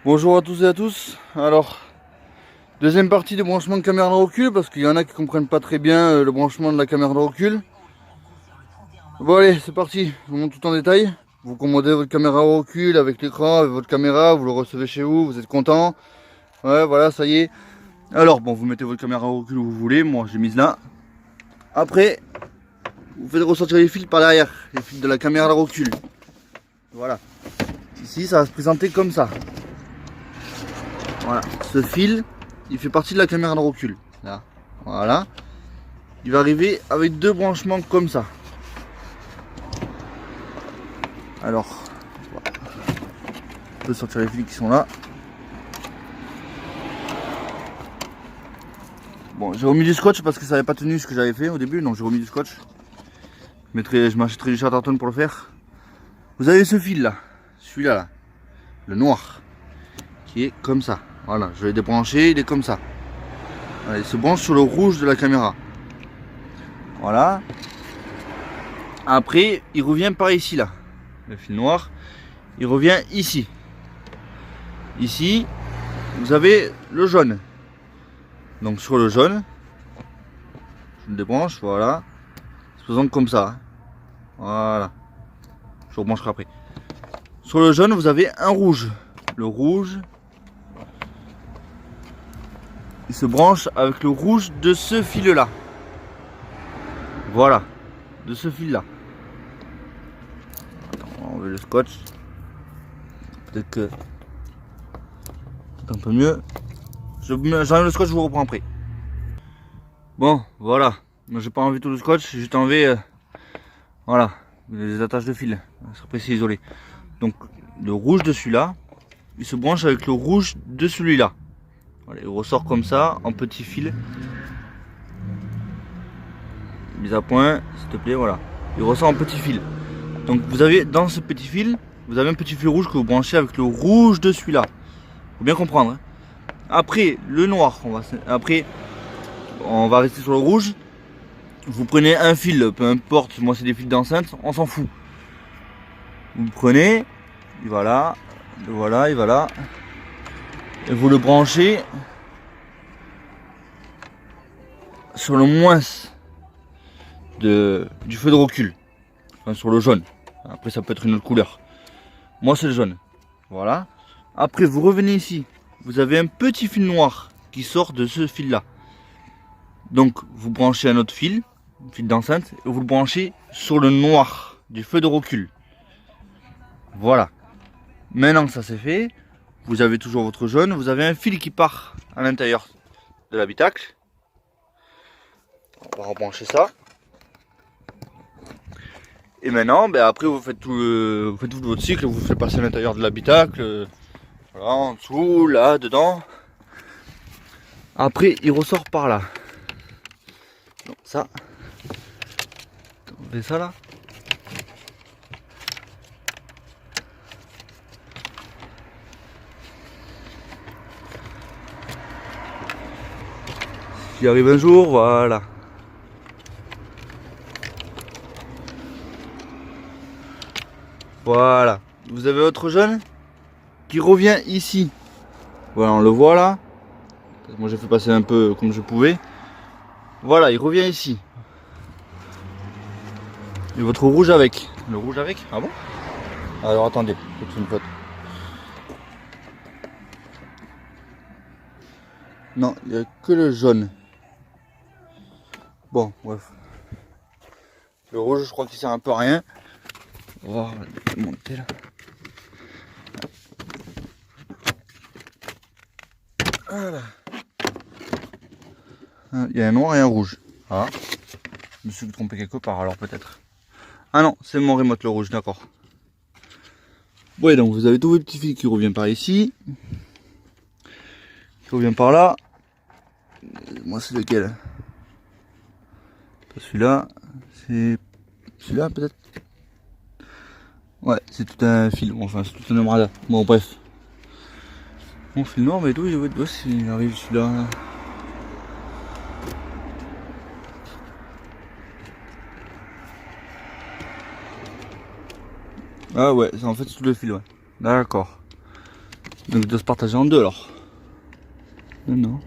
Bonjour à tous et à tous. Alors, deuxième partie de branchement de caméra de recul, parce qu'il y en a qui comprennent pas très bien le branchement de la caméra de recul. Bon allez, c'est parti, je vous montre tout en détail. Vous commandez votre caméra de recul avec l'écran, avec votre caméra, vous le recevez chez vous, vous êtes content. Ouais, voilà, ça y est. Alors, bon, vous mettez votre caméra de recul où vous voulez, moi j'ai mise là. Après, vous faites ressortir les fils par derrière, les fils de la caméra de recul. Voilà. Ici, ça va se présenter comme ça. Voilà, ce fil, il fait partie de la caméra de recul. Là, voilà. Il va arriver avec deux branchements comme ça. Alors, voilà. On peut sortir les fils qui sont là. Bon, j'ai remis du scotch parce que ça n'avait pas tenu ce que j'avais fait au début, donc j'ai remis du scotch. Je m'achèterai du Chatterton pour le faire. Vous avez ce fil là, celui-là, là, le noir, qui est comme ça. Voilà, je l'ai débranché, il est comme ça. Voilà, il se branche sur le rouge de la caméra. Voilà. Après, il revient par ici là. Le fil noir, il revient ici. Ici, vous avez le jaune. Donc sur le jaune, je le débranche, voilà. Faisons comme ça. Voilà. Je rebrancherai après. Sur le jaune, vous avez un rouge. Le rouge, il se branche avec le rouge de ce fil là. Voilà, de ce fil là. On va enlever le scotch. Peut-être que c'est un peu mieux. J'enlève le scotch, je vous reprends après. Bon, voilà. J'ai pas enlevé tout le scotch, j'ai juste enlevé voilà, les attaches de fil. Après c'est isolé. Donc le rouge de celui-là, il se branche avec le rouge de celui-là. Voilà, il ressort comme ça en petit fil. Mise à point, s'il te plaît, voilà. Il ressort en petit fil. Donc vous avez dans ce petit fil, vous avez un petit fil rouge que vous branchez avec le rouge de celui-là. Faut bien comprendre. Hein. Après le noir, on va rester sur le rouge. Vous prenez un fil, peu importe, moi c'est des fils d'enceinte, on s'en fout. Vous le prenez, il va là, voilà, il va là. Et vous le branchez sur le moins du feu de recul. Enfin, sur le jaune. Après ça peut être une autre couleur. Moi c'est le jaune. Voilà. Après vous revenez ici. Vous avez un petit fil noir qui sort de ce fil là. Donc vous branchez un autre fil, un fil d'enceinte, et vous le branchez sur le noir du feu de recul. Voilà. Maintenant que ça c'est fait, vous avez toujours votre jaune, vous avez un fil qui part à l'intérieur de l'habitacle. On va rebrancher ça. Et maintenant, après vous faites tout votre cycle, vous faites passer à l'intérieur de l'habitacle, voilà, en dessous, là, dedans. Après, il ressort par là. Donc ça, on fait ça là. J'y arrive un jour, voilà. Voilà. Vous avez votre jaune qui revient ici. Voilà, on le voit là. Moi j'ai fait passer un peu comme je pouvais. Voilà, il revient ici. Et votre rouge avec. Le rouge avec? Ah bon? Alors attendez, c'est une faute. Non, il n'y a que le jaune. Bon, bref. Le rouge, je crois qu'il sert un peu à rien. On va monter là. Voilà. Il y a un noir et un rouge. Ah. Je me suis trompé quelque part alors peut-être. Ah non, c'est mon remote le rouge, d'accord. Ouais, donc vous avez tous vos petits fils qui revient par ici. Qui revient par là. Moi c'est lequel? Celui-là, c'est celui-là peut-être. Ouais, c'est tout un fil, bon, enfin c'est tout un embrada. Bon bref. Mon fil noir, mais d'où il arrive celui-là? Ah ouais, c'est en fait tout le fil, ouais. D'accord. Donc il doit se partager en deux alors. Non, non.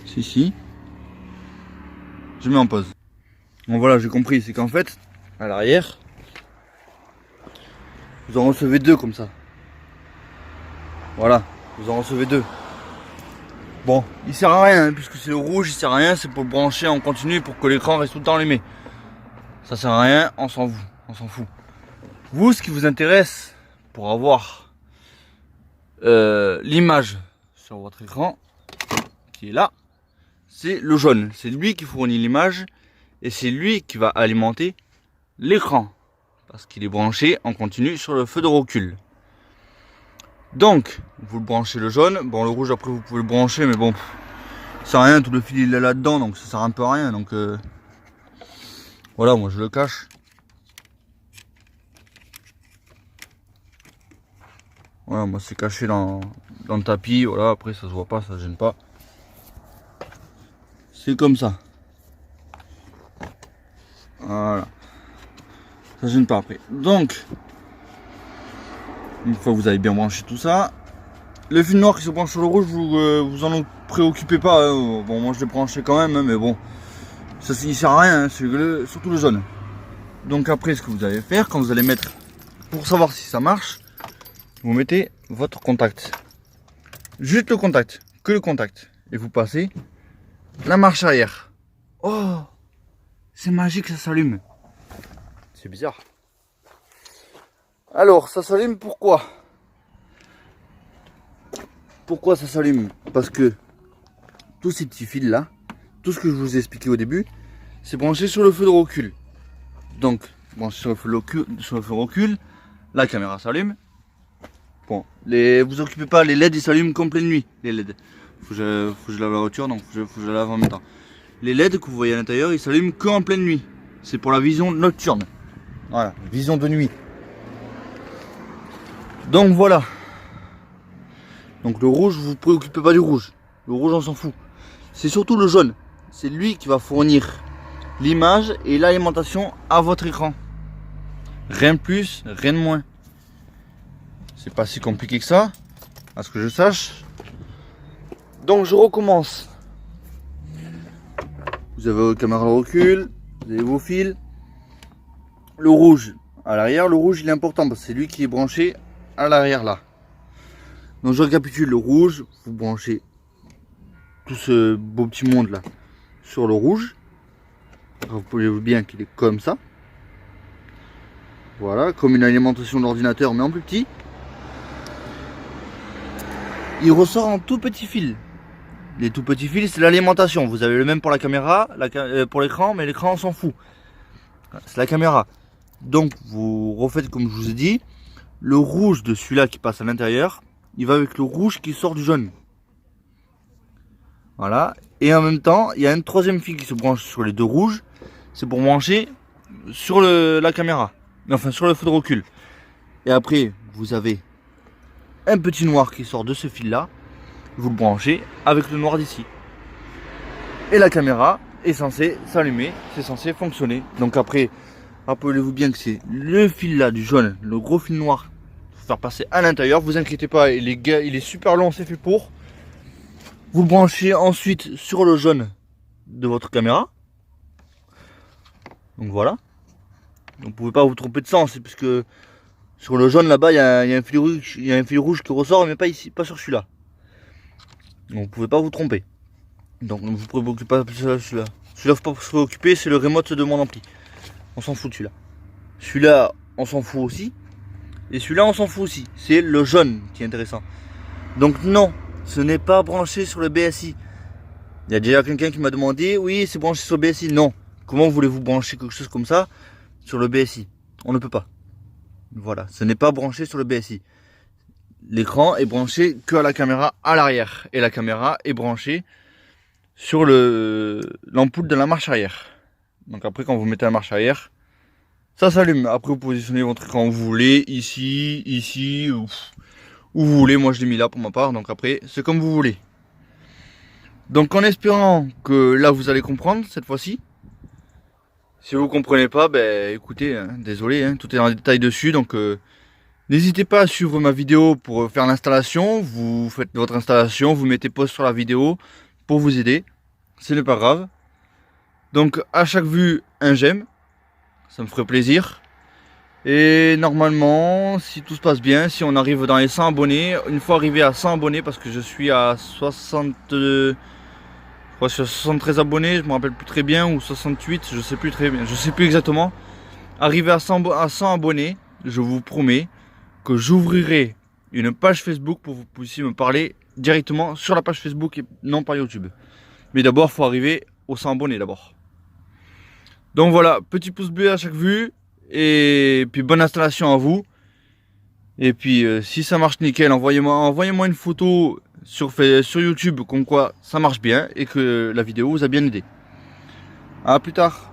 Si. Je mets en pause. Bon voilà, j'ai compris, c'est qu'en fait, à l'arrière, vous en recevez deux comme ça. Voilà, vous en recevez deux. Bon, il sert à rien, hein, puisque c'est le rouge, il sert à rien, c'est pour le brancher en continu pour que l'écran reste tout le temps allumé. Ça sert à rien, on s'en fout. Vous, ce qui vous intéresse pour avoir l'image sur votre écran, qui est là, c'est le jaune. C'est lui qui fournit l'image et c'est lui qui va alimenter l'écran. Parce qu'il est branché en continu sur le feu de recul. Donc, vous le branchez le jaune. Bon, le rouge, après, vous pouvez le brancher, mais bon, ça sert à rien. Tout le fil, il est là-dedans, donc ça sert un peu à rien. Donc, voilà, moi, je le cache. Voilà, moi, c'est caché dans le tapis. Voilà, après, ça se voit pas, ça gêne pas. C'est comme ça. Voilà. Ça gêne pas après. Donc, une fois que vous avez bien branché tout ça, le fil noir qui se branche sur le rouge, vous en préoccupez pas. Hein. Bon, moi je l'ai branché quand même, hein, mais bon, ça il sert à rien, hein, surtout le jaune. Donc après, ce que vous allez faire, quand vous allez mettre, pour savoir si ça marche, vous mettez votre contact. Juste le contact, que le contact. Et vous passez la marche arrière. Oh, c'est magique, ça s'allume. C'est bizarre. Alors, ça s'allume pourquoi? Pourquoi ça s'allume? Parce que tous ces petits fils là, tout ce que je vous ai expliqué au début, c'est branché sur le feu de recul. Donc, branché sur le feu de recul, la caméra s'allume. Bon, vous occupez pas, les LED ils s'allument comme pleine nuit. Les LED. Faut que je lave la voiture, donc faut que je la lave en même temps. Les LED que vous voyez à l'intérieur, ils s'allument qu'en pleine nuit. C'est pour la vision nocturne. Voilà, vision de nuit. Donc voilà. Donc le rouge, vous ne vous préoccupez pas du rouge. Le rouge, on s'en fout. C'est surtout le jaune. C'est lui qui va fournir l'image et l'alimentation à votre écran. Rien de plus, rien de moins. C'est pas si compliqué que ça, à ce que je sache. Donc je recommence. Vous avez votre caméra de recul, vous avez vos fils. Le rouge à l'arrière, le rouge il est important parce que c'est lui qui est branché à l'arrière là. Donc je récapitule, le rouge, vous branchez tout ce beau petit monde là sur le rouge. Vous voyez bien qu'il est comme ça. Voilà, comme une alimentation d'ordinateur mais en plus petit. Il ressort en tout petit fil. Les tout petits fils, c'est l'alimentation. Vous avez le même pour la caméra, pour l'écran, mais l'écran on s'en fout. C'est la caméra. Donc vous refaites comme je vous ai dit. Le rouge de celui-là qui passe à l'intérieur, il va avec le rouge qui sort du jaune. Voilà. Et en même temps, il y a un troisième fil qui se branche sur les deux rouges. C'est pour brancher sur la caméra. Enfin, sur le feu de recul. Et après, vous avez un petit noir qui sort de ce fil-là. Vous le branchez avec le noir d'ici. Et la caméra est censée s'allumer. C'est censé fonctionner. Donc après, rappelez-vous bien que c'est le fil là du jaune, le gros fil noir. Faut faire passer à l'intérieur. Vous inquiétez pas, il est super long, c'est fait pour. Vous le branchez ensuite sur le jaune de votre caméra. Donc voilà. Donc, vous ne pouvez pas vous tromper de sens, puisque sur le jaune là-bas, il y a un fil rouge qui ressort, mais pas ici, pas sur celui-là. Donc vous ne pouvez pas vous tromper. Donc ne vous préoccupez pas de celui-là. Celui-là, faut pas se préoccuper, c'est le remote de mon ampli. On s'en fout de celui-là. Celui-là, on s'en fout aussi. Et celui-là, on s'en fout aussi. C'est le jaune qui est intéressant. Donc non, ce n'est pas branché sur le BSI. Il y a déjà quelqu'un qui m'a demandé, oui, c'est branché sur le BSI. Non. Comment voulez-vous brancher quelque chose comme ça sur le BSI? On ne peut pas. Voilà, ce n'est pas branché sur le BSI. L'écran est branché que à la caméra à l'arrière. Et la caméra est branchée sur l'ampoule de la marche arrière. Donc après, quand vous mettez la marche arrière, ça s'allume. Après, vous positionnez votre écran où vous voulez, ici, où vous voulez. Moi, je l'ai mis là pour ma part. Donc après, c'est comme vous voulez. Donc en espérant que là, vous allez comprendre cette fois-ci. Si vous comprenez pas, ben écoutez, hein, désolé, hein, tout est en détail dessus. Donc N'hésitez pas à suivre ma vidéo pour faire l'installation. Vous faites votre installation, vous mettez pause sur la vidéo pour vous aider. Ce n'est pas grave. Donc à chaque vue, un j'aime. Ça me ferait plaisir. Et normalement, si tout se passe bien, si on arrive dans les 100 abonnés, une fois arrivé à 100 abonnés, parce que je suis à 60... je crois que je suis à 73 abonnés, je me rappelle plus très bien, ou 68, je sais plus très bien, je sais plus exactement. Arrivé à 100 abonnés, je vous promets que j'ouvrirai une page Facebook pour que vous puissiez me parler directement sur la page Facebook et non par YouTube. Mais d'abord, il faut arriver aux 100 abonnés d'abord. Donc voilà, petit pouce bleu à chaque vue. Et puis bonne installation à vous. Et puis si ça marche nickel, envoyez-moi une photo sur YouTube comme quoi ça marche bien et que la vidéo vous a bien aidé. A plus tard.